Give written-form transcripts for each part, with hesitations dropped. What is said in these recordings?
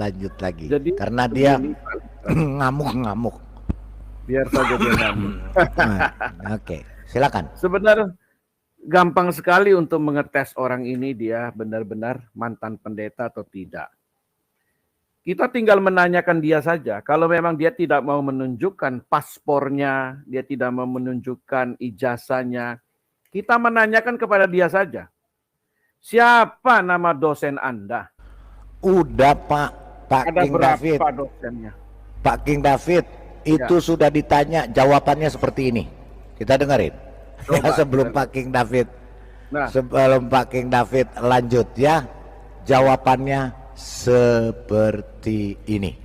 lanjut lagi. Jadi karena dia ngamuk-ngamuk. Biar saja dia ngamuk. Oke, silakan. Sebenarnya gampang sekali untuk mengetes orang ini dia benar-benar mantan pendeta atau tidak. Kita tinggal menanyakan dia saja. Kalau memang dia tidak mau menunjukkan paspornya, dia tidak mau menunjukkan ijazahnya, kita menanyakan kepada dia saja. Siapa nama dosen Anda? Udah Pak Ada King berapa David. dosennya? Pak King David, itu sudah ditanya, jawabannya seperti ini. Kita dengerin. Ya, sebelum Pak King David, sebelum Pak King David lanjut ya, jawabannya seperti ini.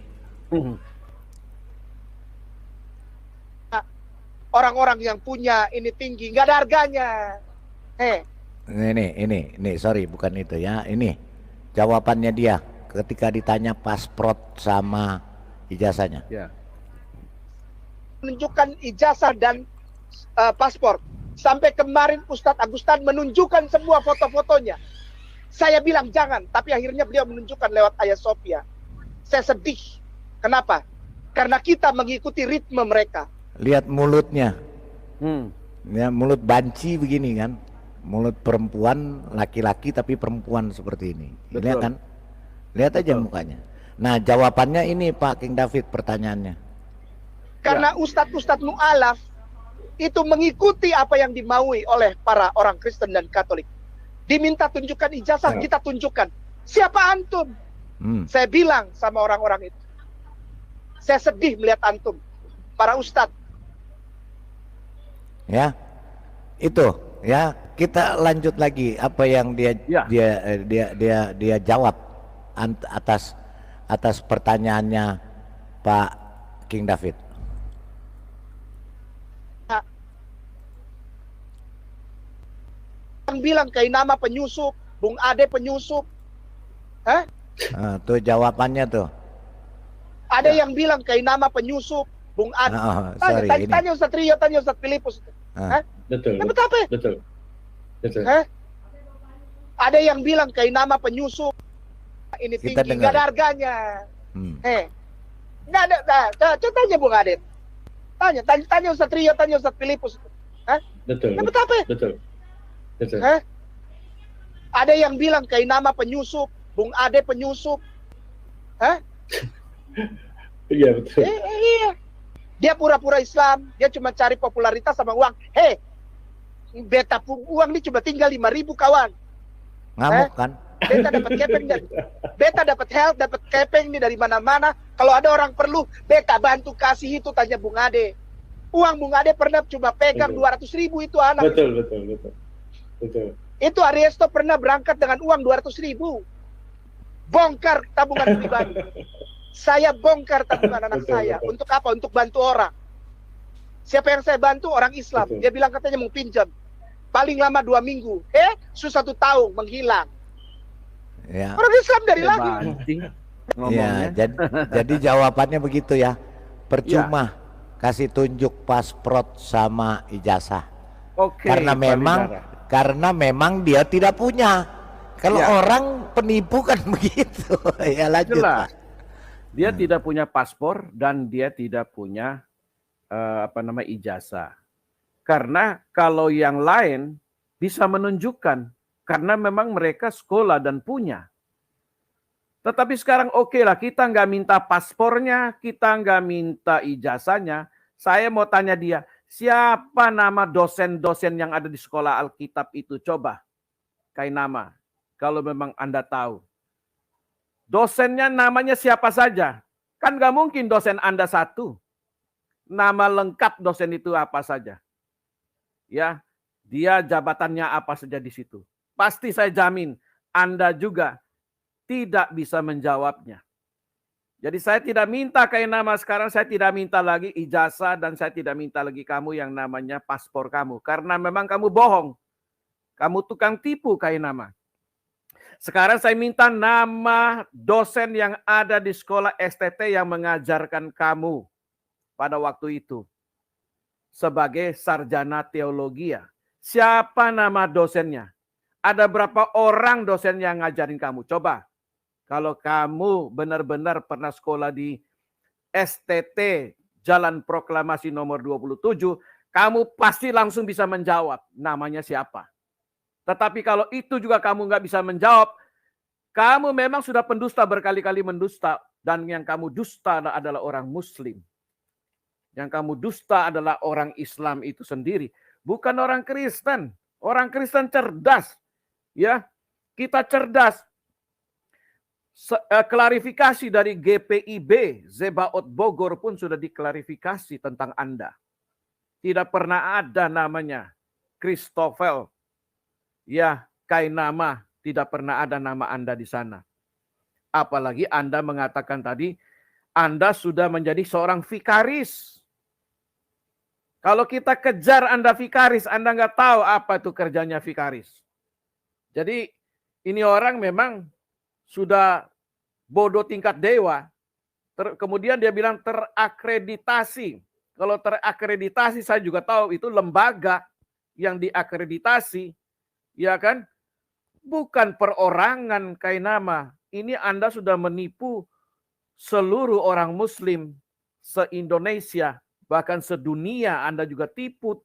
Orang-orang yang punya ini tinggi nggak ada harganya. Ini, sorry, bukan itu ya. Ini jawabannya dia ketika ditanya pasport sama ijazahnya. Ya. Menunjukkan ijazah dan paspor. Sampai kemarin Ustadz Agustan menunjukkan semua foto-fotonya. Saya bilang jangan, tapi akhirnya beliau menunjukkan lewat Hagia Sophia. Saya sedih. Kenapa? Karena kita mengikuti ritme mereka. Lihat mulutnya. Ya, mulut banci begini kan. Mulut perempuan, laki-laki tapi perempuan seperti ini. Lihat kan? Lihat aja mukanya. Nah, jawabannya ini Pak King David pertanyaannya. Karena Ustadz-Ustadz mu'alaf itu mengikuti apa yang dimaui oleh para orang Kristen dan Katolik. Diminta tunjukkan ijazah, kita tunjukkan. Siapa antum? Saya bilang sama orang-orang itu. Saya sedih melihat antum, para ustadz. Ya, itu ya. Kita lanjut lagi apa yang dia jawab atas pertanyaannya Pak King David. Yang bilang kayak nama penyusup, Bung Ade penyusup. Tuh jawabannya tuh. Ada yang bilang kayak nama penyusup, Bung Ade. Tanya Ustadz Rio, tanya Ustadz Filipus. Betul. Betul. Ada yang bilang kayak nama penyusup. Ini tinggi, nggak ada harganya. Nggak ada. Coba tanya Bung Ade. Tanya Ustadz Rio, tanya Ustadz Filipus. Betul. Betul. Ada yang bilang kayak nama penyusup, Bung Ade penyusup. Iya betul. Iya. Dia pura-pura Islam, dia cuma cari popularitas sama uang. Beta pun uang ini cuma tinggal 5.000 kawan. Ngamuk kan? Beta dapat kepeng, beta dapat health, dapat kepeng nih dari mana-mana. Kalau ada orang perlu, beta bantu kasih itu, tanya Bung Ade. Uang Bung Ade pernah cuma pegang 200.000 itu anak. Betul. Itu Ariesto pernah berangkat dengan uang 200.000. Bongkar tabungan pribadi. Saya bongkar tabungan anak saya. Untuk apa? Untuk bantu orang. Siapa yang saya bantu? Orang Islam. Dia bilang katanya mau pinjam. Paling lama 2 minggu. Susah 1 tahun menghilang. Ya. Orang Islam dari lahir. Ya, jadi jawabannya begitu ya. Percuma kasih tunjuk pasport sama ijazah. Karena memang dia tidak punya. Kalau orang penipu kan begitu. Ya lanjut Pak. Dia tidak punya paspor dan dia tidak punya ijazah. Karena kalau yang lain bisa menunjukkan karena memang mereka sekolah dan punya. Tetapi sekarang lah, kita nggak minta paspornya, kita nggak minta ijazahnya. Saya mau tanya dia, siapa nama dosen-dosen yang ada di sekolah Alkitab itu? Coba, kayak nama, kalau memang Anda tahu. Dosennya namanya siapa saja? Kan nggak mungkin dosen Anda satu. Nama lengkap dosen itu apa saja? Ya, dia jabatannya apa saja di situ. Pasti saya jamin Anda juga tidak bisa menjawabnya. Jadi saya tidak minta kayak nama sekarang, saya tidak minta lagi ijazah dan saya tidak minta lagi kamu yang namanya paspor kamu. Karena memang kamu bohong. Kamu tukang tipu kayak nama. Sekarang saya minta nama dosen yang ada di sekolah STT yang mengajarkan kamu pada waktu itu. Sebagai sarjana teologi. Siapa nama dosennya? Ada berapa orang dosen yang ngajarin kamu? Coba. Kalau kamu benar-benar pernah sekolah di STT Jalan Proklamasi nomor 27, kamu pasti langsung bisa menjawab namanya siapa. Tetapi kalau itu juga kamu nggak bisa menjawab, kamu memang sudah pendusta, berkali-kali mendusta. Dan yang kamu dusta adalah orang Muslim. Yang kamu dusta adalah orang Islam itu sendiri. Bukan orang Kristen. Orang Kristen cerdas. Ya, kita cerdas. Klarifikasi dari GPIB, Zebaot Bogor pun sudah diklarifikasi tentang Anda. Tidak pernah ada namanya Christophel, ya, Kainama, tidak pernah ada nama Anda di sana. Apalagi Anda mengatakan tadi, Anda sudah menjadi seorang vikaris. Kalau kita kejar Anda vikaris, Anda nggak tahu apa itu kerjanya vikaris. Jadi ini orang memang sudah bodoh tingkat dewa. Kemudian dia bilang terakreditasi. Kalau terakreditasi saya juga tahu itu lembaga yang diakreditasi. Ya kan? Bukan perorangan Kainama. Ini Anda sudah menipu seluruh orang Muslim se-Indonesia. Bahkan sedunia Anda juga tipu.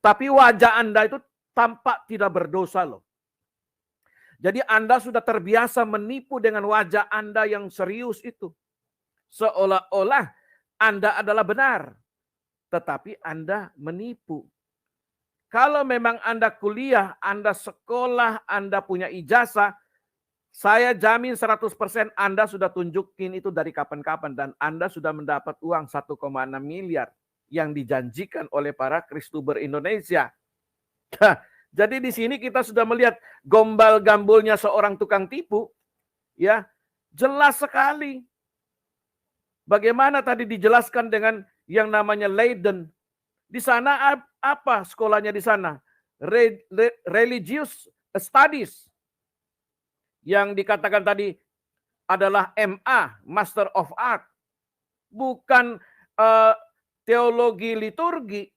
Tapi wajah Anda itu tampak tidak berdosa loh. Jadi Anda sudah terbiasa menipu dengan wajah Anda yang serius itu. Seolah-olah Anda adalah benar. Tetapi Anda menipu. Kalau memang Anda kuliah, Anda sekolah, Anda punya ijazah, saya jamin 100% Anda sudah tunjukin itu dari kapan-kapan. Dan Anda sudah mendapat uang 1,6 miliar yang dijanjikan oleh para Kristuber Indonesia. Jadi di sini kita sudah melihat gombal-gambulnya seorang tukang tipu. Ya, jelas sekali. Bagaimana tadi dijelaskan dengan yang namanya Leiden. Di sana apa sekolahnya di sana? Religious Studies. Yang dikatakan tadi adalah MA, Master of Art. Bukan teologi liturgi.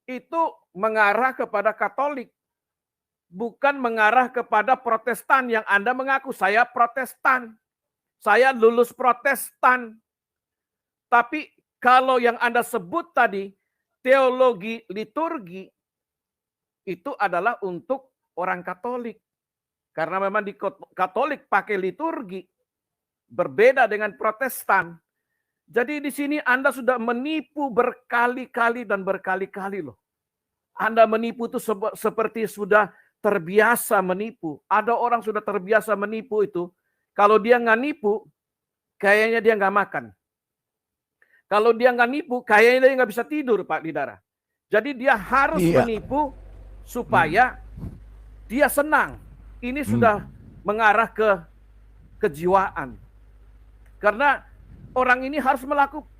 Itu mengarah kepada Katolik. Bukan mengarah kepada Protestan yang Anda mengaku, saya Protestan. Saya lulus Protestan. Tapi kalau yang Anda sebut tadi, teologi liturgi, itu adalah untuk orang Katolik. Karena memang di Katolik pakai liturgi. Berbeda dengan Protestan. Jadi di sini Anda sudah menipu berkali-kali dan berkali-kali loh. Anda menipu itu seperti sudah terbiasa menipu. Ada orang sudah terbiasa menipu itu. Kalau dia nggak nipu, kayaknya dia nggak makan. Kalau dia nggak nipu, kayaknya dia nggak bisa tidur, Pak Lidara. Jadi dia harus menipu supaya dia senang. Ini sudah mengarah ke kejiwaan. Karena orang ini harus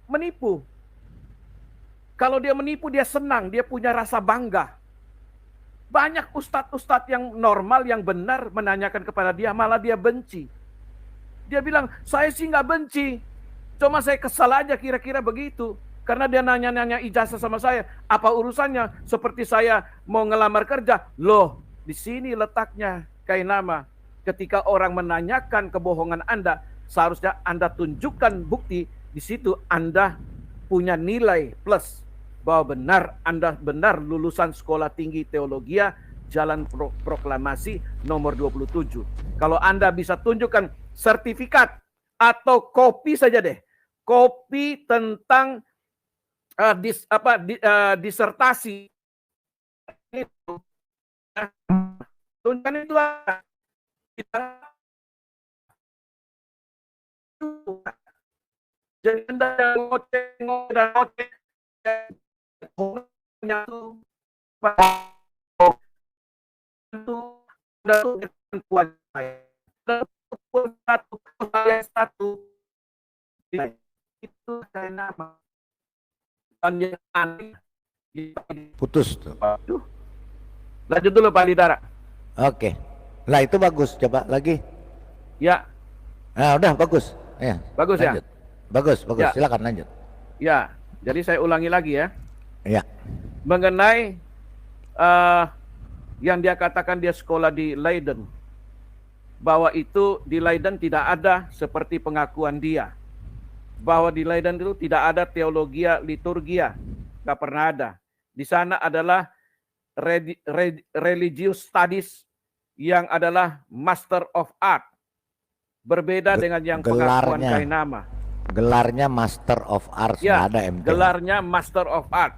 menipu. Kalau dia menipu, dia senang, dia punya rasa bangga. Banyak ustadz-ustadz yang normal, yang benar menanyakan kepada dia, malah dia benci. Dia bilang, saya sih nggak benci, cuma saya kesal aja kira-kira begitu. Karena dia nanya-nanya ijazah sama saya, apa urusannya? Seperti saya mau ngelamar kerja. Loh, di sini letaknya Kainama. Ketika orang menanyakan kebohongan Anda, seharusnya Anda tunjukkan bukti, di situ Anda punya nilai plus. Bahwa benar, Anda benar lulusan Sekolah Tinggi Teologia Jalan Proklamasi nomor 27. Kalau Anda bisa tunjukkan sertifikat atau kopi saja deh. Kopi tentang disertasi. Tunjukkan itu jadi Anda ngoceh itu Kainama. Putus tuh. Lanjut dulu Pak Lidara. Oke. Lah itu bagus, coba lagi. Ya. Nah, udah bagus. Ya. Bagus lanjut. ya. Bagus. Ya. Silakan lanjut. Ya. Jadi saya ulangi lagi ya. Ya. Mengenai yang dia katakan dia sekolah di Leiden. bahwa itu di Leiden tidak ada seperti pengakuan dia. Bahwa di Leiden itu tidak ada teologia liturgia, nggak pernah ada. Di sana adalah religious studies yang adalah Master of Art. Berbeda dengan yang pengakuan Kainama. Gelarnya Master of Arts, Ya, ada MTH. gelarnya Master of Art.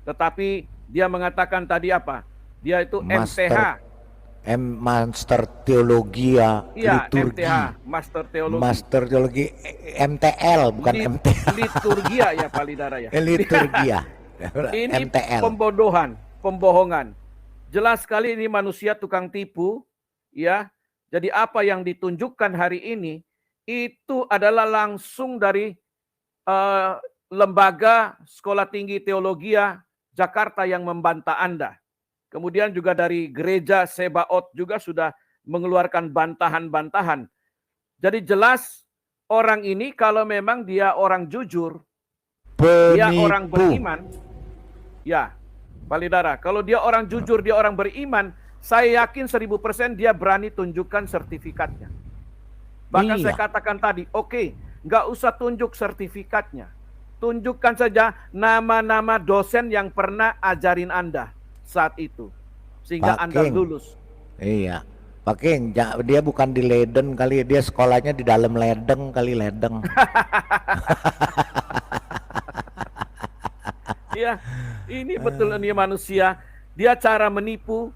Tetapi dia mengatakan tadi apa? Dia itu MTH. Master Teologia, Iya, Liturgi. MTH, Master Teologi. Master Teologi, MTL bukan MTH. Liturgia ya Pak Lidara ya. Liturgia. Ini MTL. pembodohan, pembohongan. Jelas sekali ini manusia tukang tipu, ya. Jadi apa yang ditunjukkan hari ini itu adalah langsung dari lembaga Sekolah Tinggi Teologia Jakarta yang membantah Anda. Kemudian juga dari gereja Sebaot juga sudah mengeluarkan bantahan-bantahan. Jadi jelas orang ini kalau memang dia orang jujur, dia orang beriman, ya Pak Lidara, kalau dia orang jujur, dia orang beriman, saya yakin 1000% dia berani tunjukkan sertifikatnya. Bahkan saya katakan tadi, oke, nggak usah tunjuk sertifikatnya. Tunjukkan saja nama-nama dosen yang pernah ajarin Anda saat itu, sehingga Pak Anda King. lulus. Iya, Pak King, dia bukan di Leiden kali, dia sekolahnya di dalam ledeng kali, ledeng. Iya, ini betul ini manusia. Dia cara menipu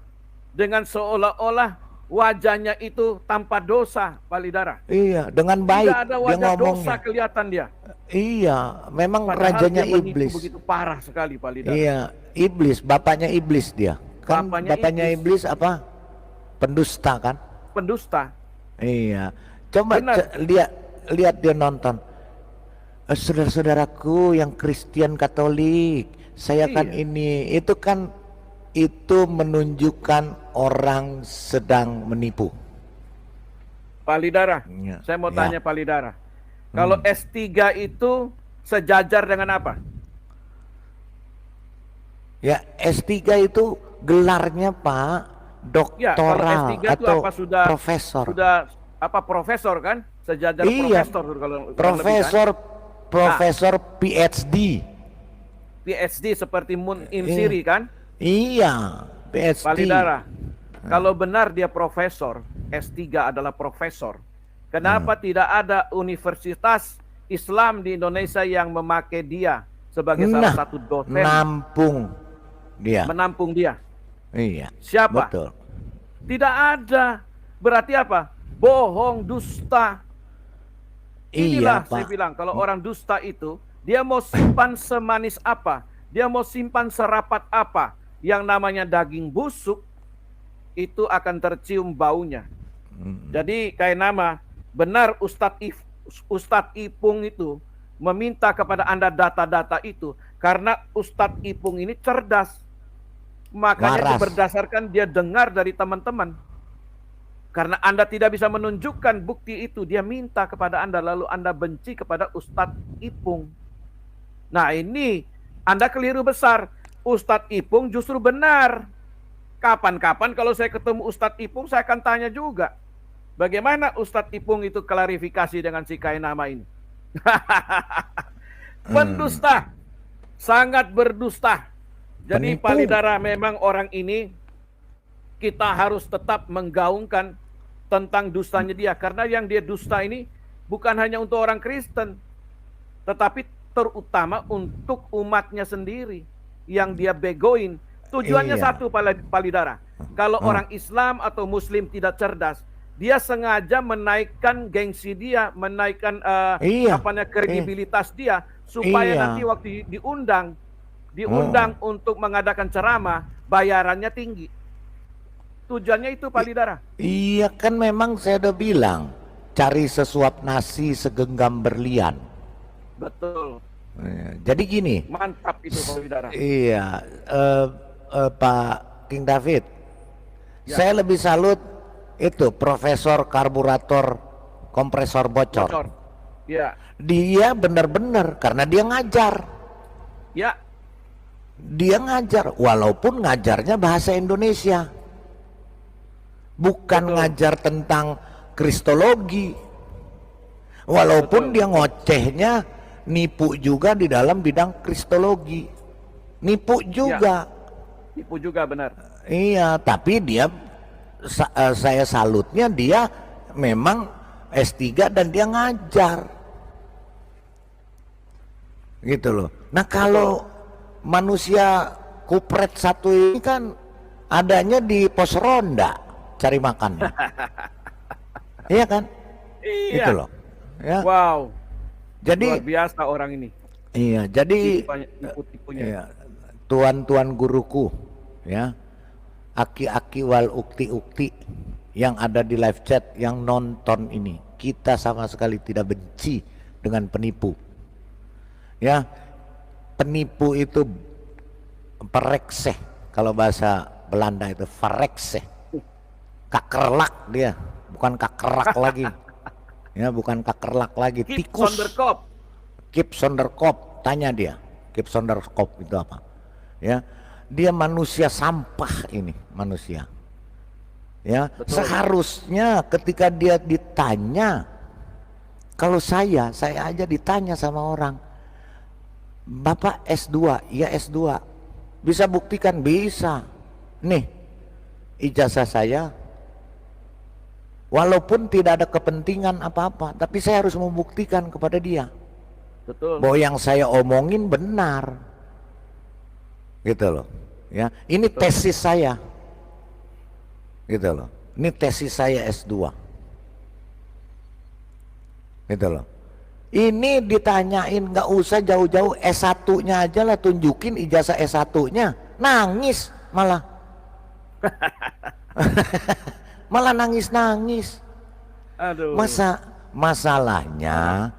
dengan seolah-olah wajahnya itu tanpa dosa, Pak Lidara. Iya, dengan baik Tidak ada dia wajah ngomongnya. dosa kelihatan dia. Iya, memang Padahal rajanya dia menipu iblis. begitu parah sekali, Pak Lidara. Iya, iblis, bapaknya iblis dia. Kan Bapaknya iblis apa? Pendusta kan? Pendusta. Iya. Coba Benar. lihat dia nonton. Saudara-saudaraku yang Kristen Katolik, saya kan Iya. ini, itu menunjukkan orang sedang menipu. Pak Lidara, Ya, saya mau ya. tanya Pak Lidara. Kalau S3 itu sejajar dengan apa? Ya, S3 itu gelarnya Pak Ya, kalau doktoral S3 itu atau apa sudah profesor. Sudah apa profesor kan? Sejajar Iya, profesor kalau profesor, lebih kan? profesor PhD. PhD seperti Mun Insiri kan? Iya, PhD. Pak Lidara, kalau benar dia profesor, S3 adalah profesor, kenapa tidak ada universitas Islam di Indonesia yang memakai dia sebagai salah satu dosen menampung dia? Iya. Siapa? Betul. Tidak ada. Berarti apa? Bohong, dusta. Inilah Iya, saya Pak. bilang, kalau orang dusta itu, dia mau simpan semanis apa, dia mau simpan serapat apa, yang namanya daging busuk, itu akan tercium baunya. Jadi kayak nama, benar Ustadz Ipung itu meminta kepada Anda data-data itu, karena Ustadz Ipung ini cerdas. Makanya Waras. berdasarkan dia dengar dari teman-teman. Karena Anda tidak bisa menunjukkan bukti itu, dia minta kepada Anda, lalu Anda benci kepada Ustadz Ipung. Nah ini, Anda keliru besar. Ustadz Ipung justru benar. Kapan-kapan kalau saya ketemu Ustadz Ipung, saya akan tanya juga. Bagaimana Ustadz Ipung itu klarifikasi dengan si Kainama ini? Pendusta. Sangat berdusta. Jadi Penipu. Pak Lidara, memang orang ini kita harus tetap menggaungkan tentang dustanya dia. Karena yang dia dusta ini bukan hanya untuk orang Kristen, tetapi terutama untuk umatnya sendiri yang dia begoin. Tujuannya Iya. satu, Pak Lidara. Kalau orang Islam atau Muslim tidak cerdas, dia sengaja menaikkan gengsi dia, menaikkan kredibilitas dia, supaya nanti waktu diundang untuk mengadakan ceramah, bayarannya tinggi. Tujuannya itu, Pak Lidara. Iya, kan memang saya udah bilang, cari sesuap nasi segenggam berlian. Betul. Jadi gini. Mantap itu, Pak Lidara. Iya, Pak King David. Ya. Saya lebih salut itu Profesor Karburator Kompresor Bocor. Ya. Dia benar-benar karena dia ngajar. Ya. Dia ngajar, walaupun ngajarnya bahasa Indonesia. Bukan Betul. ngajar tentang kristologi. Walaupun dia ngocehnya nipu juga di dalam bidang kristologi. Nipu juga. Nipu juga, benar. Iya, tapi dia saya salutnya dia memang S3 dan dia ngajar. Gitu loh. Nah, kalau manusia kupret satu ini kan adanya di pos ronda cari makannya. Iya kan? Iya. Gitu loh. Ya. Wow. Jadi luar biasa orang ini. Iya, jadi tipu-tipunya. iya, tuan-tuan guruku, ya, aki-aki wal ukti-ukti yang ada di live chat, yang nonton ini, kita sama sekali tidak benci dengan penipu. Ya, penipu itu perekseh, kalau bahasa Belanda itu verrekseh, kakerlak dia, bukan kakerak lagi. Ya, bukan kakerlak lagi, Kip tikus. Sonderkop. Kip Sonderkop, tanya dia, Kip Sonderkop itu apa? Ya, dia manusia sampah ini, manusia. Ya, Betul. seharusnya ketika dia ditanya, kalau saya aja ditanya sama orang, Bapak S2, ya S2, bisa buktikan? Bisa. Nih, ijazah saya. Walaupun tidak ada kepentingan apa-apa, tapi saya harus membuktikan kepada dia. Betul. Bahwa yang saya omongin benar. Gitu loh. Ya, ini Betul. tesis saya. Gitu loh. Ini tesis saya S2. Gitu loh. Ini ditanyain, nggak usah jauh-jauh, S1-nya aja lah, tunjukin ijazah S1-nya. Nangis malah. Malah nangis-nangis. Aduh. Masalahnya,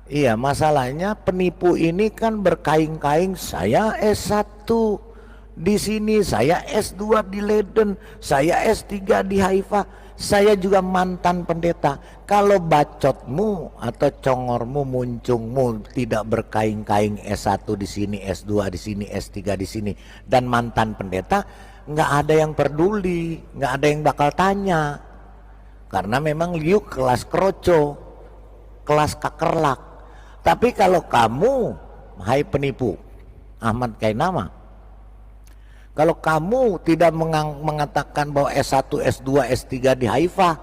iya, masalahnya penipu ini kan berkaing-kaing, saya S1 di sini, saya S2 di Leiden, saya S3 di Haifa, saya juga mantan pendeta. Kalau bacotmu atau congormu, muncungmu tidak berkaing-kaing S1 di sini, S2 di sini, S3 di sini, dan mantan pendeta, nggak ada yang peduli, nggak ada yang bakal tanya, karena memang liu kelas kroco, kelas kakerlak. Tapi kalau kamu, hai penipu Ahmad Kainama, kalau kamu tidak mengatakan bahwa S1, S2, S3 di Haifa,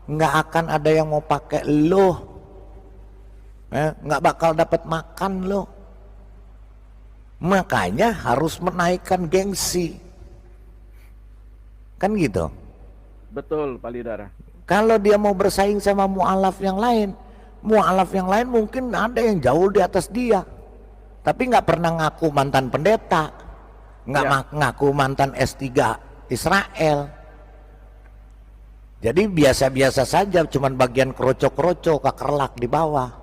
nggak akan ada yang mau pakai lo, nggak bakal dapat makan lo. Makanya harus menaikkan gengsi. Kan gitu. Betul, Pak Lidara. Kalau dia mau bersaing sama mu'alaf yang lain mungkin ada yang jauh di atas dia, tapi nggak pernah ngaku mantan pendeta, nggak ngaku mantan S3 Israel. Jadi biasa-biasa saja, cuman bagian kroco-kroco, kakerlak di bawah.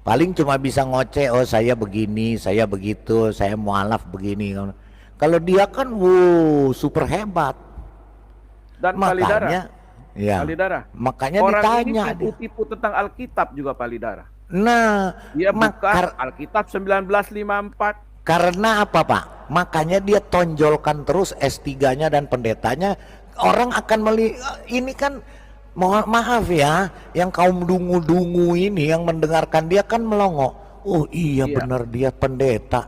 Paling cuma bisa ngoceh, oh saya begini, saya begitu, saya mu'alaf begini. Kalau dia kan super hebat. Dan Makanya, ya, makanya orang ditanya ini tipu-tipu tentang Alkitab juga, Pak Lidara. Nah, Dia buka Alkitab 1954. Karena apa, Pak? Makanya dia tonjolkan terus S3-nya dan pendetanya. Orang akan ini kan, mohon maaf ya, yang kaum dungu-dungu ini yang mendengarkan dia kan melongo. Oh iya, benar, dia pendeta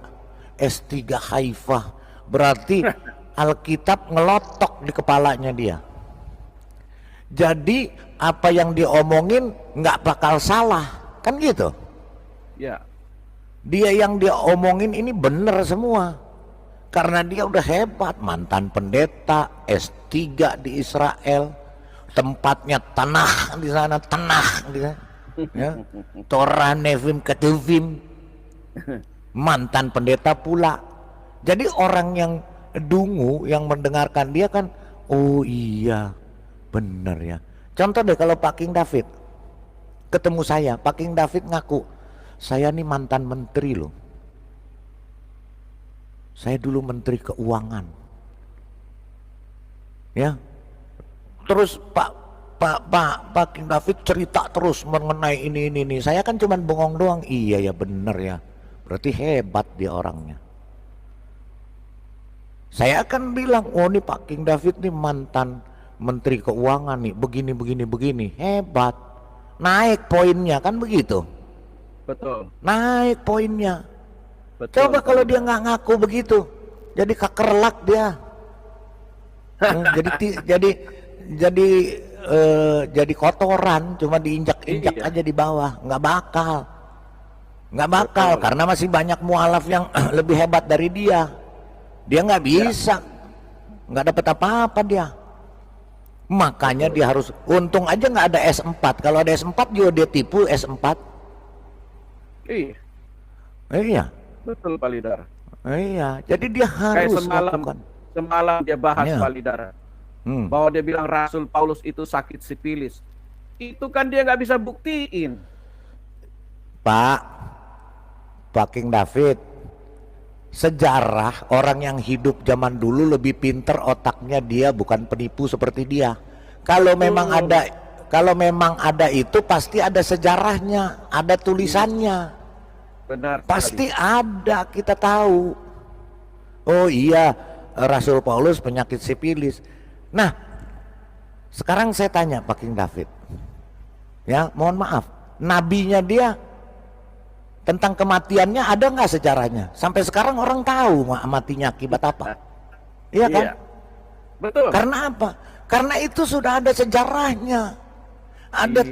S3 Haifa. Berarti Alkitab ngelotok di kepalanya dia. Jadi apa yang diomongin nggak bakal salah, kan gitu. Ya. Dia yang dia omongin ini benar semua. Karena dia udah hebat, mantan pendeta, S3 di Israel, tempatnya tanah di sana, tanah di sana. Ya. Torah Nevim Ketuvim, mantan pendeta pula. Jadi orang yang dungu yang mendengarkan dia kan, oh iya bener ya. Contoh deh, kalau Pak King David ketemu saya, Pak King David ngaku, saya nih mantan menteri loh, saya dulu menteri keuangan ya. Terus Pak King David cerita terus mengenai ini. Saya kan cuman bengong doang. Iya ya, bener ya, berarti hebat dia orangnya. Saya akan bilang, oh ini Pak King David nih mantan Menteri Keuangan nih begini, hebat, naik poinnya kan begitu. Betul. Naik poinnya. Betul. Coba kalau dia nggak ngaku begitu, jadi kakerlak dia. Jadi kotoran, cuma diinjak-injak Iya. aja di bawah, nggak bakal, karena masih banyak mualaf yang lebih hebat dari dia. Dia nggak bisa, nggak dapat apa-apa dia. Makanya dia harus, untung aja nggak ada S4. Kalau ada S4 juga dia tipu S4. Iya. Iya. Betul Pak Lidara. Iya, jadi dia Kayak harus lakukan. semalam dia bahas Iya. Pak Lidara. Bahwa dia bilang Rasul Paulus itu sakit sifilis. Itu kan dia nggak bisa buktiin. Pak King David, sejarah orang yang hidup zaman dulu lebih pinter otaknya, dia bukan penipu seperti dia. Kalau memang ada itu pasti ada sejarahnya, ada tulisannya. Benar. Pasti ada, kita tahu. Oh iya, Rasul Paulus penyakit sifilis. Nah, sekarang saya tanya Pak King David, ya mohon maaf, nabinya dia tentang kematiannya ada nggak sejarahnya? Sampai sekarang orang tahu matinya akibat apa? Iya kan? Betul. Karena apa? Karena itu sudah ada sejarahnya,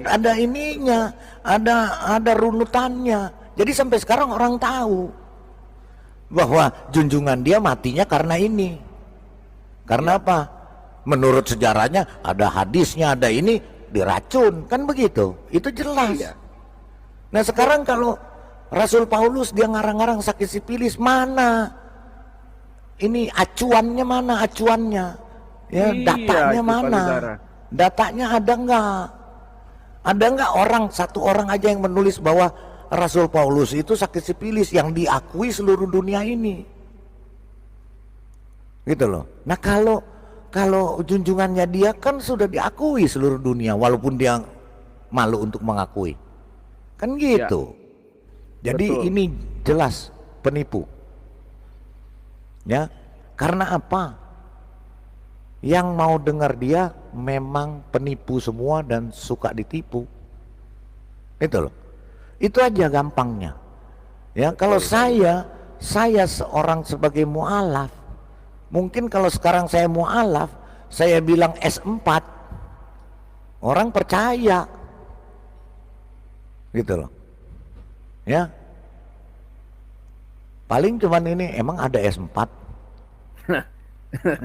ada ininya, ada runutannya. Jadi sampai sekarang orang tahu bahwa junjungan dia matinya karena ini. Karena apa? Menurut sejarahnya ada hadisnya, ada ini, diracun, kan begitu? Itu jelas. Iya. Nah sekarang kalau Rasul Paulus dia ngarang-ngarang sakit sifilis, mana? Ini acuannya mana? Acuannya, ya, datanya mana? Datanya ada nggak? Ada nggak satu orang aja yang menulis bahwa Rasul Paulus itu sakit sifilis yang diakui seluruh dunia ini? Gitu loh. Nah kalau junjungannya dia kan sudah diakui seluruh dunia, walaupun dia malu untuk mengakui, kan gitu. Jadi betul. Ini jelas penipu, ya. Karena apa? Yang mau dengar dia memang penipu semua dan suka ditipu. Itu loh. Itu aja gampangnya. Ya, kalau saya seorang sebagai mualaf, mungkin kalau sekarang saya mualaf, saya bilang S4, orang percaya. Gitu loh. Ya. Paling cuman ini, emang ada S4?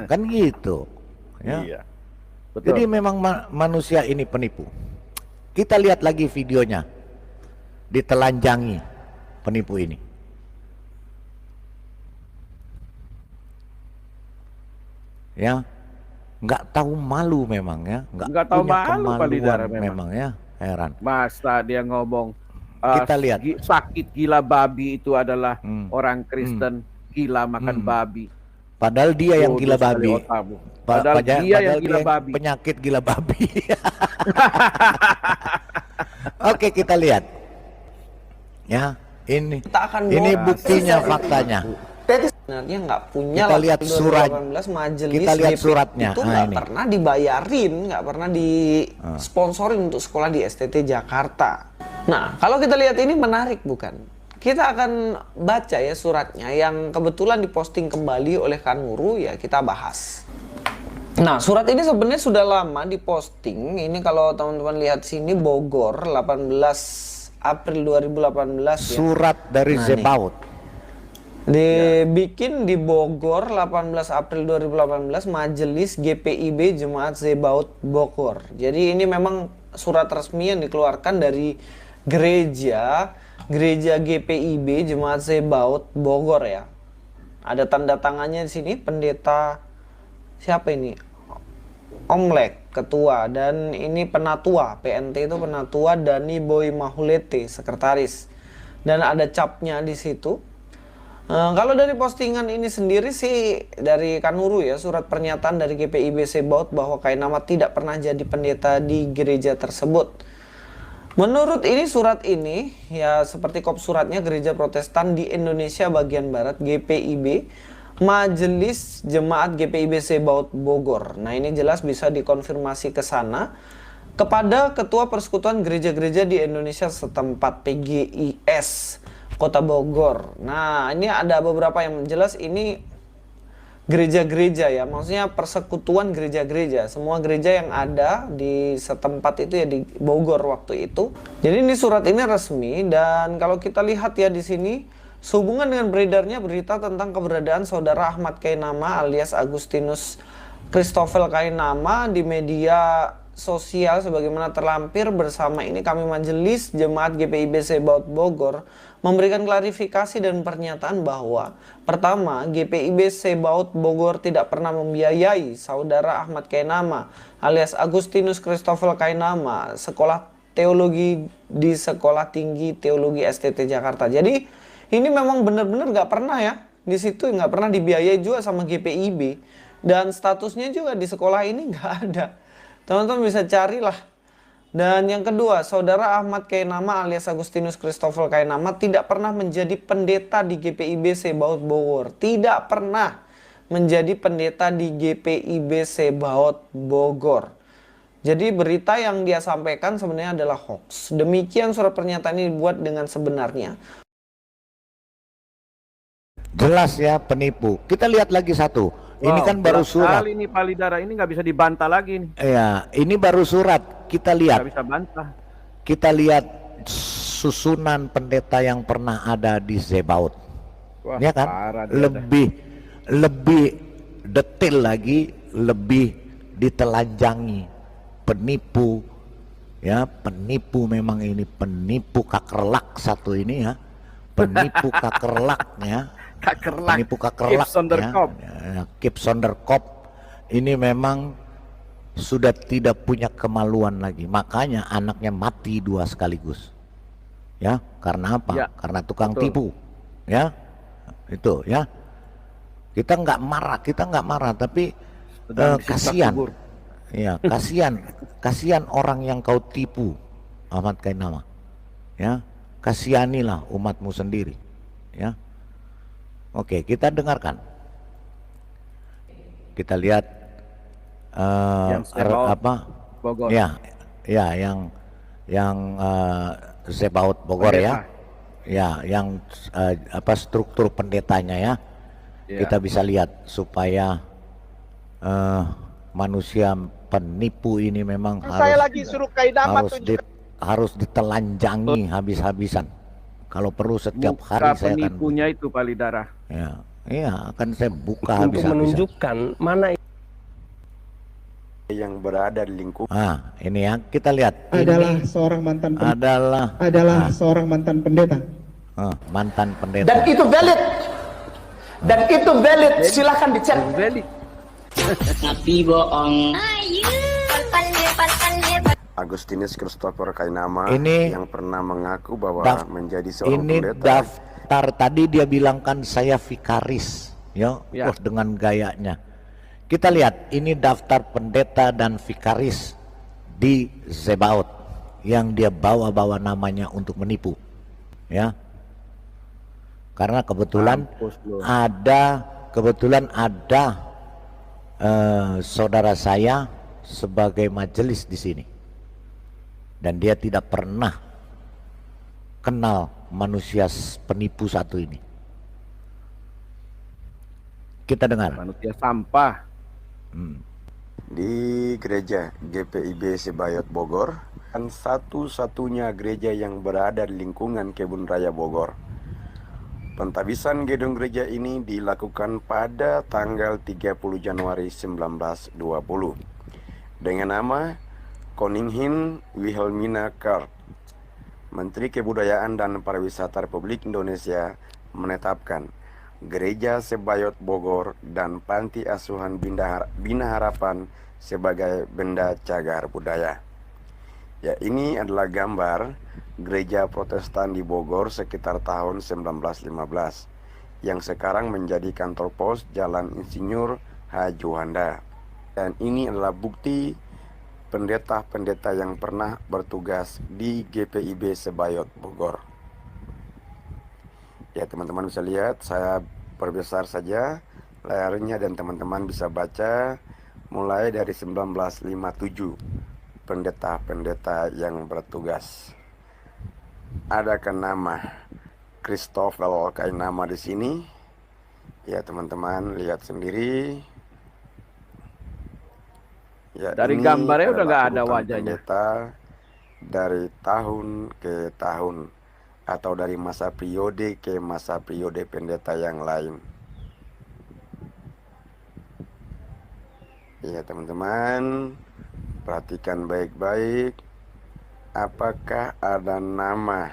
Kan gitu. Ya. Iya. Betul. Jadi memang manusia ini penipu. Kita lihat lagi videonya, ditelanjangi penipu ini. Ya, nggak tahu malu memang ya, nggak tahu punya malu Pak Lidara memang ya, heran. Masa dia ngomong Kita lihat sakit gila babi itu adalah orang Kristen gila makan babi. Padahal dia yang gila babi. Padahal dia yang gila babi. Penyakit gila babi. Oke, kita lihat. Ya, ini buktinya, faktanya. Sebenarnya nggak punya. Kita lihat surat. Majelis kita lihat suratnya. Itu nggak pernah dibayarin, nggak pernah disponsorin untuk sekolah di STT Jakarta. Nah, kalau kita lihat ini menarik bukan? Kita akan baca ya suratnya yang kebetulan diposting kembali oleh Kanwuru, ya kita bahas. Nah, surat ini sebenarnya sudah lama diposting. Ini kalau teman-teman lihat sini, Bogor 18 April 2018 ya. Surat dari Zebaut. Dibikin di Bogor 18 April 2018, Majelis GPIB Jemaat Zebaut Bogor. Jadi ini memang surat resmi yang dikeluarkan dari gereja GPIB Jemaat Zebaut Bogor ya. Ada tanda tangannya di sini, pendeta siapa ini? Omlek, ketua, dan ini penatua, PNT itu penatua, Dani Boy Mahulete, sekretaris. Dan ada capnya di situ. Kalau dari postingan ini sendiri sih dari Kanwuru ya, surat pernyataan dari GPIB Zebaut bahwa Kainama tidak pernah jadi pendeta di gereja tersebut. Menurut ini surat ini ya seperti kop suratnya Gereja Protestan di Indonesia bagian Barat GPIB Majelis Jemaat GPIB Sebaut Bogor. Nah, ini jelas bisa dikonfirmasi ke sana kepada Ketua Persekutuan Gereja-Gereja di Indonesia setempat PGIS Kota Bogor. Nah, ini ada beberapa yang jelas ini gereja-gereja ya, maksudnya persekutuan gereja-gereja, semua gereja yang ada di setempat itu ya di Bogor waktu itu. Jadi ini surat ini resmi, dan kalau kita lihat ya di sini sehubungan dengan beredarnya berita tentang keberadaan saudara Ahmad Kainama alias Agustinus Christophel Kainama di media sosial sebagaimana terlampir, bersama ini kami Majelis Jemaat GPIB Sebaut Bogor memberikan klarifikasi dan pernyataan bahwa pertama, GPIB Sebaut Bogor tidak pernah membiayai saudara Ahmad Kainama alias Agustinus Christophel Kainama sekolah teologi di Sekolah Tinggi Teologi STT Jakarta. Jadi ini memang benar-benar nggak pernah ya, di situ nggak pernah dibiayai juga sama GPIB, dan statusnya juga di sekolah ini nggak ada. Teman-teman bisa carilah. Dan yang kedua, saudara Ahmad Kainama alias Agustinus Christophel Kainama tidak pernah menjadi pendeta di GPIB Sebaut Bogor. Tidak pernah menjadi pendeta di GPIB Sebaut Bogor. Jadi berita yang dia sampaikan sebenarnya adalah hoax. Demikian surat pernyataan ini dibuat dengan sebenarnya. Jelas ya, penipu. Kita lihat lagi satu. Ini kan baru surat. Ini Palidara ini nggak bisa dibantah lagi nih. Ya, ini baru surat. Kita lihat. Nggak bisa bantah. Kita lihat susunan pendeta yang pernah ada di Zebaut. Wah, Ya kan? Lebih detail lagi, lebih ditelanjangi. Penipu. Ya, penipu memang ini, penipu kakerlak satu ini ya. Penipu kakerlak ya. Penipu kakerlak ya. Kip Sonderkop ini memang sudah tidak punya kemaluan lagi, makanya anaknya mati dua sekaligus ya. Karena apa? Ya, karena tukang betul. tipu ya. Itu ya, kita nggak marah tapi kasihan ya, kasihan orang yang kau tipu, Ahmad Kainama ya. Kasihanilah umatmu sendiri ya. Oke, kita dengarkan. Kita lihat Bogor. Ya, yang Sebaut Bogor ya. Ya, yang struktur pendetanya ya. Kita bisa lihat supaya manusia penipu ini memang harus ditelanjangi habis-habisan. Kalau perlu setiap hari saya akan penipunya itu Palidara. Ya, iya akan saya buka untuk menunjukkan mana yang berada di lingkup. Ini ya, kita lihat. Adalah ini seorang mantan seorang mantan pendeta. Mantan pendeta. Dan itu valid. Silahkan dicek. Valid. Tapi bohong. Agustinus Christophel Kainama Ini yang pernah mengaku bahwa menjadi seorang ini pendeta. Daftar tadi dia bilangkan saya vikaris ya. Dengan gayanya. Kita lihat ini daftar pendeta dan vikaris di Zebaut yang dia bawa namanya untuk menipu ya. Karena kebetulan ada saudara saya sebagai majelis di sini. Dan dia tidak pernah kenal manusia penipu satu ini. Kita dengar. Manusia sampah. Di gereja GPIB Sebaut Bogor, kan satu-satunya gereja yang berada di lingkungan Kebun Raya Bogor. Pentabisan gedung gereja ini dilakukan pada tanggal 30 Januari 1920 dengan nama Koningin Wilhelmina Kart. Menteri Kebudayaan dan Pariwisata Republik Indonesia menetapkan Gereja Sebaut Bogor dan Panti Asuhan Bina Harapan sebagai benda cagar budaya. Ya, ini adalah gambar gereja Protestan di Bogor sekitar tahun 1915 yang sekarang menjadi kantor pos Jalan Insinyur H. Juanda. Dan ini adalah bukti pendeta-pendeta yang pernah bertugas di GPIB Sebaut Bogor. Ya, teman-teman bisa lihat, saya perbesar saja layarnya dan teman-teman bisa baca mulai dari 1957 pendeta-pendeta yang bertugas. Adakah nama Christoffel Kainama di sini? Ya teman-teman lihat sendiri. Ya, Dari ini gambarnya udah adalah nggak ada urutan wajahnya. pendeta dari tahun ke tahun atau dari masa periode ke masa periode pendeta yang lain. Ya teman-teman, perhatikan baik-baik. Apakah ada nama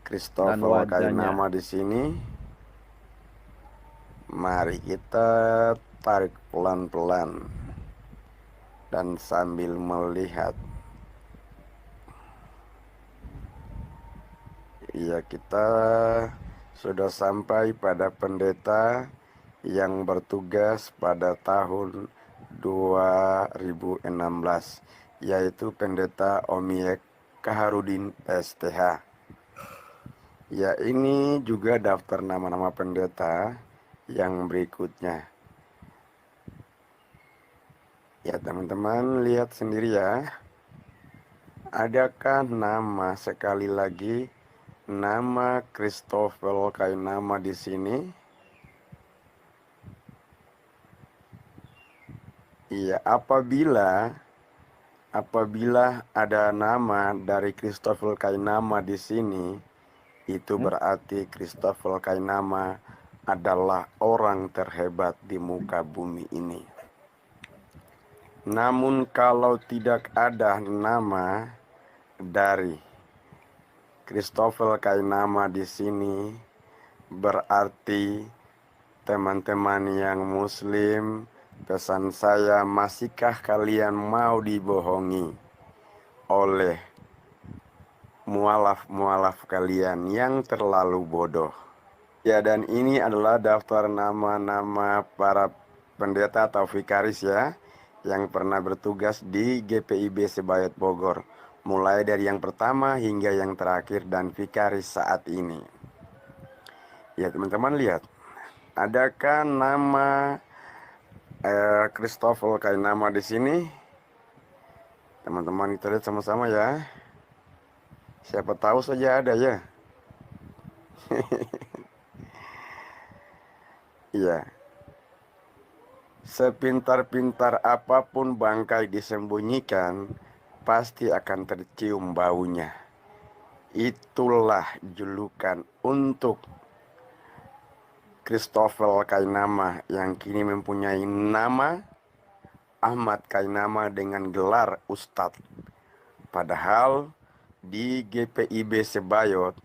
Christoffel Kainama di sini? Mari kita tarik pelan-pelan dan sambil melihat. Ya, kita sudah sampai pada pendeta yang bertugas pada tahun 2016, yaitu pendeta Omiek Kaharudin STH. Ya, ini juga daftar nama-nama pendeta yang berikutnya. Ya teman-teman lihat sendiri ya. Adakah nama, sekali lagi, nama Christoffel Kainama di sini? Iya, apabila ada nama dari Christoffel Kainama di sini, itu berarti Christoffel Kainama adalah orang terhebat di muka bumi ini. Namun kalau tidak ada nama dari Christoffel Kainama di sini, berarti teman-teman yang muslim, pesan saya, masihkah kalian mau dibohongi oleh mualaf-mualaf kalian yang terlalu bodoh? Ya, dan ini adalah daftar nama-nama para pendeta atau vikaris ya, yang pernah bertugas di GPIB Sebayot Bogor, mulai dari yang pertama hingga yang terakhir dan vikaris saat ini. Ya teman-teman lihat, adakah nama Christoffel Kainama di sini? Teman-teman kita lihat sama-sama ya. Siapa tahu saja ada ya. Iya. Sepintar-pintar apapun bangkai disembunyikan, pasti akan tercium baunya. Itulah julukan untuk Christoffel Kainama yang kini mempunyai nama Ahmad Kainama dengan gelar Ustadz. Padahal di GPIB Sebayot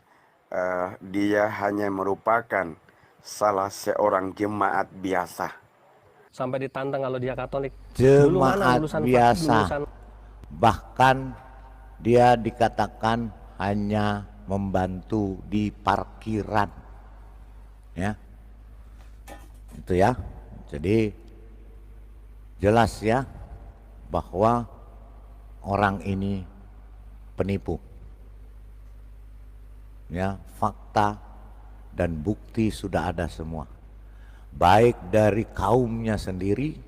dia hanya merupakan salah seorang jemaat biasa. Sampai ditantang kalau dia Katolik. Jemaat biasa. Bahkan dia dikatakan hanya membantu di parkiran. Ya. Itu ya. Jadi jelas ya bahwa orang ini penipu. Ya, fakta dan bukti sudah ada semua. Baik dari kaumnya sendiri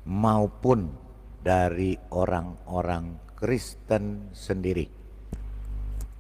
maupun dari orang-orang Kristen sendiri.